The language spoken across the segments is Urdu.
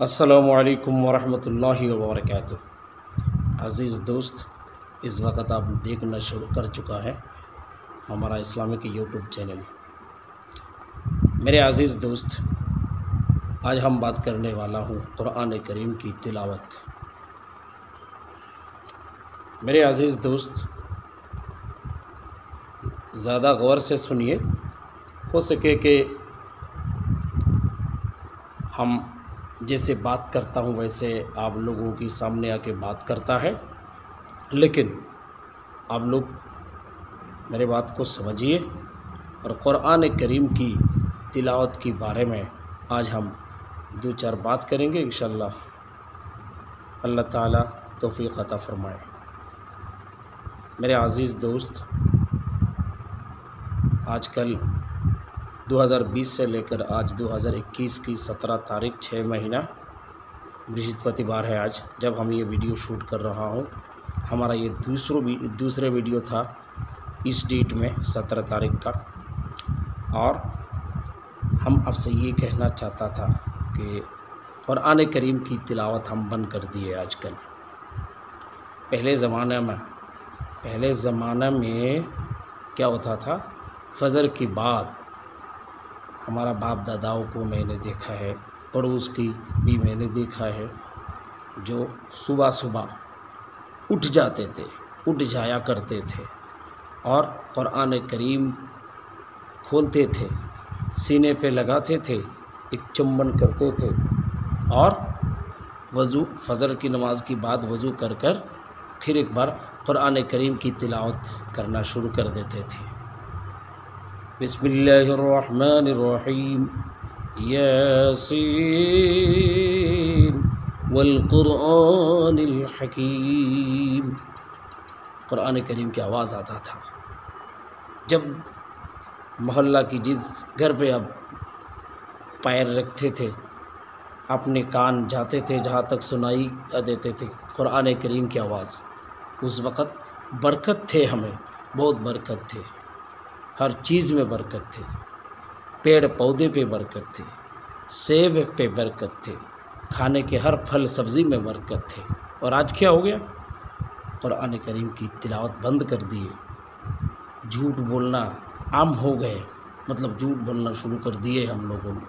السلام علیکم ورحمۃ اللہ وبرکاتہ۔ عزیز دوست، اس وقت آپ دیکھنا شروع کر چکا ہے ہمارا اسلامک یوٹیوب چینل۔ میرے عزیز دوست، آج ہم بات کرنے والا ہوں قرآن کریم کی تلاوت۔ میرے عزیز دوست، زیادہ غور سے سنیے، ہو سکے کہ ہم جیسے بات کرتا ہوں ویسے آپ لوگوں کی سامنے آ کے بات کرتا ہے، لیکن آپ لوگ میرے بات کو سمجھیے اور قرآن کریم کی تلاوت کے بارے میں آج ہم دو چار بات کریں گے انشاءاللہ۔ اللہ تعالیٰ توفیق عطا فرمائے۔ میرے عزیز دوست، آج کل 2020 سے لے کر آج 2021 کی 17 تاریخ 6 مہینہ برہسپتی وار ہے آج جب ہم یہ ویڈیو شوٹ کر رہا ہوں۔ ہمارا یہ دوسرے ویڈیو تھا اس ڈیٹ میں 17 تاریخ کا، اور ہم اب سے یہ کہنا چاہتا تھا کہ قرآن کریم کی تلاوت ہم بند کر دیے آج کل۔ پہلے زمانہ میں کیا ہوتا تھا، فجر کی بعد ہمارا باپ داداؤں کو میں نے دیکھا ہے، پڑوس کی بھی میں نے دیکھا ہے، جو صبح اٹھ جایا کرتے تھے اور قرآن کریم کھولتے تھے، سینے پہ لگاتے تھے، ایک چمبن کرتے تھے اور فجر کی نماز کی بعد وضو کر پھر ایک بار قرآن کریم کی تلاوت کرنا شروع کر دیتے تھے۔ بسم اللہ الرحمن الرحیم، یاسین والقرآن الحکیم۔ قرآن کریم کی آواز آتا تھا جب محلہ کی جس گھر پہ اب پیر رکھتے تھے، اپنے کان جاتے تھے جہاں تک سنائی دیتے تھے قرآن کریم کی آواز۔ اس وقت برکت تھے، ہمیں بہت برکت تھے، ہر چیز میں برکت تھی، پیڑ پودے پہ برکت تھی، سیب پہ برکت تھی، کھانے کے ہر پھل سبزی میں برکت تھے۔ اور آج کیا ہو گیا، قرآن کریم کی تلاوت بند کر دیے، جھوٹ بولنا عام ہو گئے، مطلب جھوٹ بولنا شروع کر دیے ہم لوگوں نے،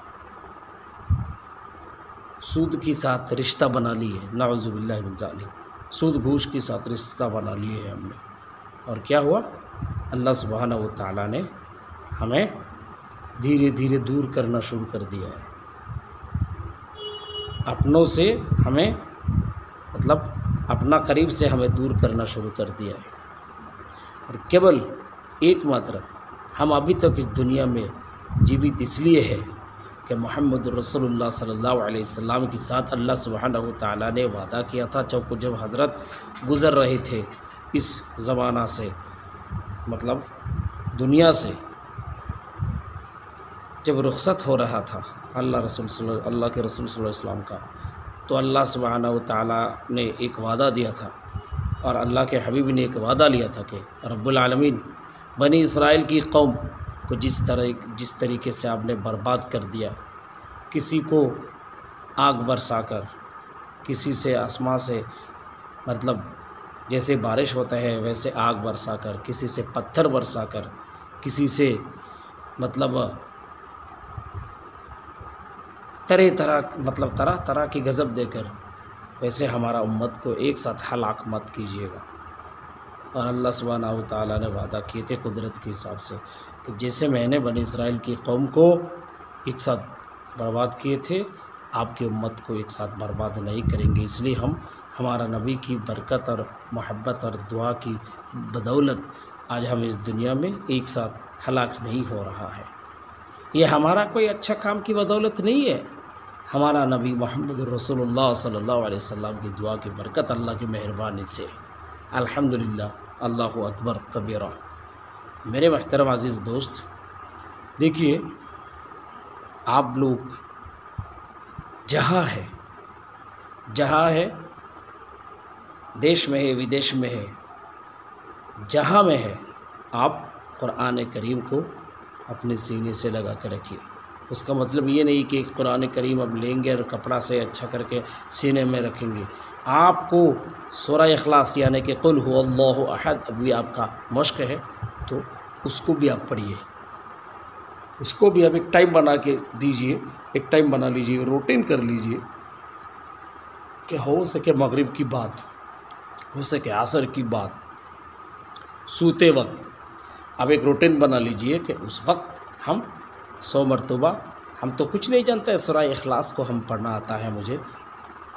سود کے ساتھ رشتہ بنا لیے، نعوذ باللہ من ذالک، سود گھوش کے ساتھ رشتہ بنا لیے ہیں ہم نے۔ اور کیا ہوا، اللہ سبحانہ و تعالیٰ نے ہمیں دھیرے دھیرے دور کرنا شروع کر دیا ہے، اپنوں سے ہمیں مطلب اپنا قریب سے ہمیں دور کرنا شروع کر دیا ہے۔ اور کیول ایک ماتر ہم ابھی تک اس دنیا میں جیوت اس لیے ہے کہ محمد رسول اللہ صلی اللہ علیہ وسلم کے ساتھ اللہ سبحانہ و تعالیٰ نے وعدہ کیا تھا جب حضرت گزر رہے تھے اس زمانہ سے، مطلب دنیا سے جب رخصت ہو رہا تھا اللہ کے رسول صلی اللہ علیہ وسلم کا، تو اللہ سبحانہ و تعالیٰ نے ایک وعدہ دیا تھا اور اللہ کے حبیب نے ایک وعدہ لیا تھا کہ رب العالمین بنی اسرائیل کی قوم کو جس طریقے سے آپ نے برباد کر دیا، کسی کو آگ برسا کر، کسی سے آسمان سے مطلب جیسے بارش ہوتا ہے ویسے آگ برسا کر، کسی سے پتھر برسا کر، کسی سے مطلب طرح طرح کی غضب دے کر، ویسے ہمارا امت کو ایک ساتھ ہلاک مت کیجیے گا۔ اور اللہ سبحانہ و تعالیٰ نے وعدہ کیے تھے قدرت کے حساب سے کہ جیسے میں نے بنی اسرائیل کی قوم کو ایک ساتھ برباد کیے تھے، آپ کی امت کو ایک ساتھ برباد نہیں کریں گے۔ اس لیے ہمارا نبی کی برکت اور محبت اور دعا کی بدولت آج ہم اس دنیا میں ایک ساتھ ہلاک نہیں ہو رہا ہے۔ یہ ہمارا کوئی اچھا کام کی بدولت نہیں ہے، ہمارا نبی محمد رسول اللہ صلی اللہ علیہ وسلم کی دعا کی برکت، اللہ کی مہربانی سے، الحمدللہ، اللہ اکبر کبیرہ۔ میرے محترم عزیز دوست، دیکھیے آپ لوگ جہاں ہے دیش میں ہے ودیش میں ہے، جہاں میں ہے، آپ قرآن کریم کو اپنے سینے سے لگا کر رکھیے، اس کا مطلب یہ نہیں کہ قرآن کریم اب لیں گے اور کپڑا سے اچھا کر کے سینے میں رکھیں گے. آپ کو سورہ اخلاص یعنی کہ قل هو اللہ احد ابھی آپ کا مشق ہے تو اس کو بھی آپ پڑھیے. اس کو بھی آپ ایک ٹائم بنا کے دیجئے، ایک ٹائم بنا لیجئے، روٹین کر لیجئے کہ ہو سکے مغرب کی بات، ہو سکے عصر کی بات، سوتے وقت اب ایک روٹین بنا لیجئے کہ اس وقت ہم 100 مرتبہ، ہم تو کچھ نہیں جانتے، سورہ اخلاص کو ہم پڑھنا آتا ہے مجھے،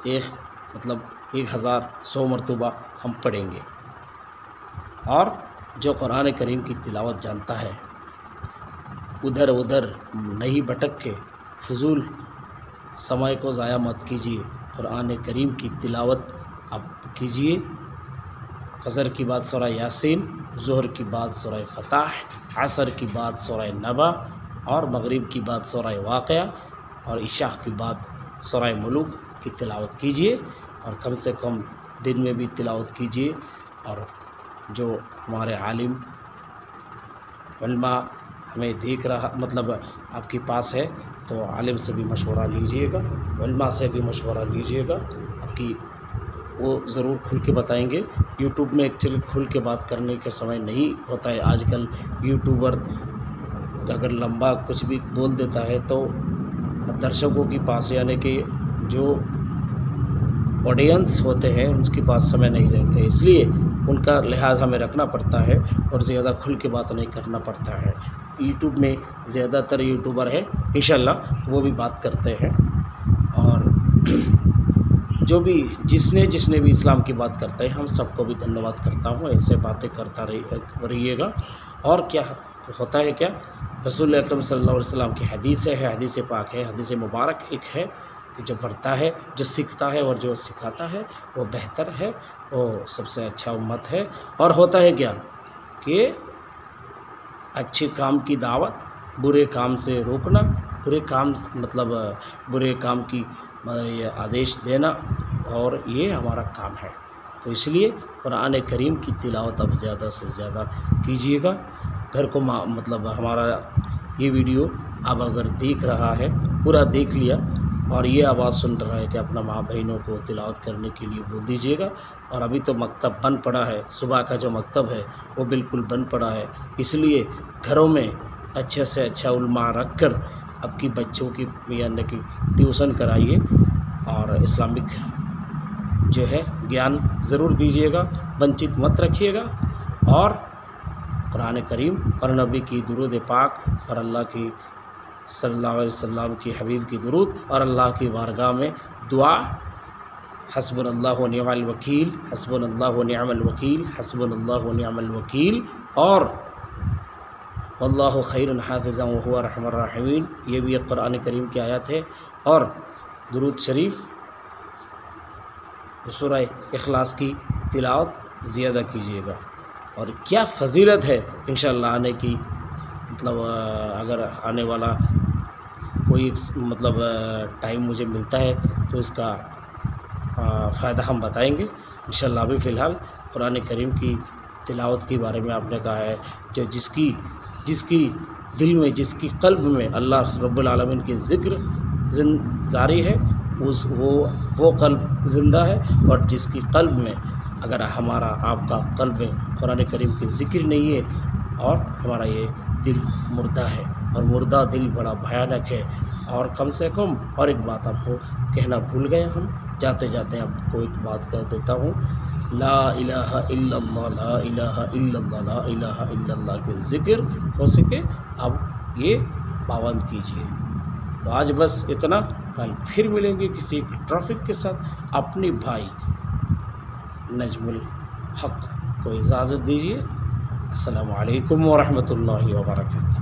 1100 مرتبہ ہم پڑھیں گے. اور جو قرآن کریم کی تلاوت جانتا ہے ادھر ادھر نہیں بھٹک کے فضول سمے کو ضائع مت کیجیے، قرآن کریم کی تلاوت آپ کیجیے. فجر کی بعد سورہ یاسین، ظہر کی بعد سورہ فتح، عصر کی بعد سورہ نبا، اور مغرب کی بعد سورہ واقعہ، اور عشاء کی بعد سورہ ملوک کی تلاوت کیجیے. اور کم سے کم دن میں بھی تلاوت کیجیے. اور جو ہمارے عالم علماء ہمیں دیکھ رہا مطلب آپ کے پاس ہے تو عالم سے بھی مشورہ لیجئے گا، علماء سے بھی مشورہ لیجئے گا. آپ کی وہ ضرور کھل کے بتائیں گے. یوٹیوب میں ایکچولی کھل کے بات کرنے کا سمے نہیں ہوتا ہے. آج کل یوٹیوبر اگر لمبا کچھ بھی بول دیتا ہے تو درشکوں کے پاس یعنی کہ جو آڈینس ہوتے ہیں ان کے پاس سمے نہیں رہتے، اس لیے ان کا لحاظ ہمیں رکھنا پڑتا ہے اور زیادہ کھل کے بات نہیں کرنا پڑتا ہے. یوٹیوب میں زیادہ تر یوٹیوبر ہے انشاءاللہ وہ بھی بات کرتے ہیں. اور جو بھی جس نے بھی اسلام کی بات کرتا ہے ہم سب کو بھی دھنیواد کرتا ہوں. ایسے باتیں کرتا رہیے گا. اور کیا ہوتا ہے، کیا رسول اکرم صلی اللہ علیہ وسلم کی حدیث ہے، حدیث پاک ہے، حدیث مبارک ایک ہے، جو پڑھتا ہے، جو سیکھتا ہے اور جو سکھاتا ہے وہ بہتر ہے، وہ سب سے اچھا امت ہے. اور ہوتا ہے کیا کہ اچھے کام کی دعوت، برے کام سے روکنا، برے کام کی آدیش دینا، اور یہ ہمارا کام ہے. تو اس لیے قرآن کریم کی تلاوت اب زیادہ سے زیادہ کیجیے گا. گھر کو ہمارا یہ ویڈیو اب اگر دیکھ رہا ہے، پورا دیکھ لیا اور یہ آواز سن رہا ہے کہ اپنا ماں بہنوں کو تلاوت کرنے کے لیے بول دیجیے گا. اور ابھی تو مکتب بند پڑا ہے، صبح کا جو مکتب ہے وہ بالکل بند پڑا ہے، اس لیے گھروں میں اچھے سے اچھا علماء رکھ کر اب کی بچوں کی یعنی کہ ٹیوشن کرائیے اور اسلامک جو ہے گیان ضرور دیجیے گا، ونچت مت رکھیے گا. اور قرآن کریم اور نبی کی درود پاک اور اللہ کی صلی اللہ علیہ وسلم کی حبیب کی درود اور اللہ کی بارگاہ میں دعا، حسبنا اللہ و نعم الوکیل، حسبنا اللہ و نعم الوکیل، حسبنا اللہ و نعم الوکیل، اور واللہ خیر حافظا وهو ارحم الراحمین، یہ بھی ایک قرآن کریم کی آیت ہے. اور درود شریف سورہ اخلاص کی تلاوت زیادہ کیجیے گا. اور کیا فضیلت ہے انشاءاللہ آنے کی، اگر آنے والا کوئی ٹائم مجھے ملتا ہے تو اس کا فائدہ ہم بتائیں گے انشاءاللہ. ابھی فی الحال قرآن کریم کی تلاوت کے بارے میں آپ نے کہا ہے، جو جس کی دل میں، جس کی قلب میں اللہ رب العالمین کے ذکر جاری ہے، وہ قلب زندہ ہے. اور جس کی قلب میں اگر ہمارا آپ کا قلب میں قرآن کریم کے ذکر نہیں ہے اور ہمارا یہ دل مردہ ہے، اور مردہ دل بڑا بھیانک ہے. اور کم سے کم اور ایک بات آپ کو کہنا بھول گئے، ہم جاتے جاتے آپ کو ایک بات کہہ دیتا ہوں، لا الہ الا اللہ، لا الہ الا اللہ، لا الہ الا اللہ کے ذکر ہو سکے اب یہ پابند کیجیے. تو آج بس اتنا، کل پھر ملیں گے کسی ٹرافک کے ساتھ. اپنی بھائی نجم الحق کو اجازت دیجیے. السلام علیکم ورحمۃ اللہ وبرکاتہ.